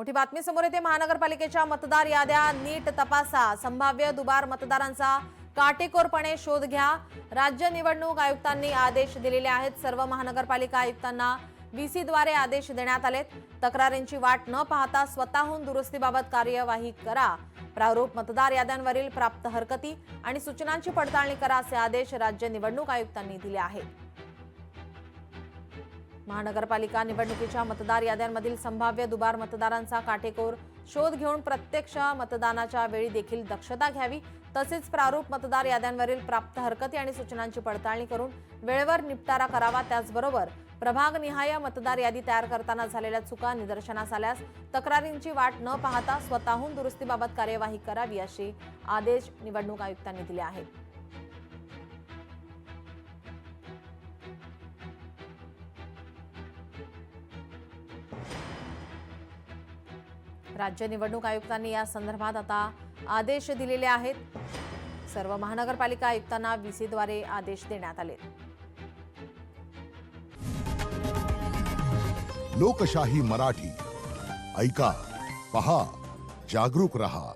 मोठी बातमी समोर येते। महानगरपालिकेच्या मतदार याद्या नीट तपासा, संभाव्य दुबार मतदारांचा काटेकोरपणे शोध घ्या। राज्य निवडणूक आयुक्तांनी आदेश दिलेले आहेत। सर्व महानगरपालिका आयुक्तांना व्हीसीद्वारे आदेश देण्यात आलेत। तक्रारींची वाट न पाहता स्वतःहून दुरुस्तीबाबत कार्यवाही करा। प्रारूप मतदार याद्यांवरील प्राप्त हरकती आणि सूचनांची पडताळणी करा, असे आदेश राज्य निवडणूक आयुक्तांनी दिले आहेत। महानगरपालिका निवडणुकीच्या मतदार याद्यांमधील संभाव्य दुबार मतदारांचा काटेकोर शोध घेऊन प्रत्यक्ष मतदानाच्या वेळी देखील दक्षता घ्यावी। तसेच प्रारूप मतदार याद्यांवरील प्राप्त हरकती आणि सूचनांची पडताळणी करून वेळेवर निपटारा करावा। त्याचबरोबर प्रभागनिहाय मतदार यादी तयार करताना झालेल्या चुका निदर्शनास आल्यास तक्रारींची वाट न पाहता स्वतःहून दुरुस्तीबाबत कार्यवाही करावी, असे आदेश निवडणूक आयुक्तांनी दिले आहेत। राज्य निवडणूक आयुक्तांनी या संदर्भात आता आदेश दिलेले आहेत। सर्व महानगरपालिका आयुक्तांना व्हीसीद्वारे आदेश देण्यात आले। लोकशाही मराठी ऐका, पहा, जागरूक रहा।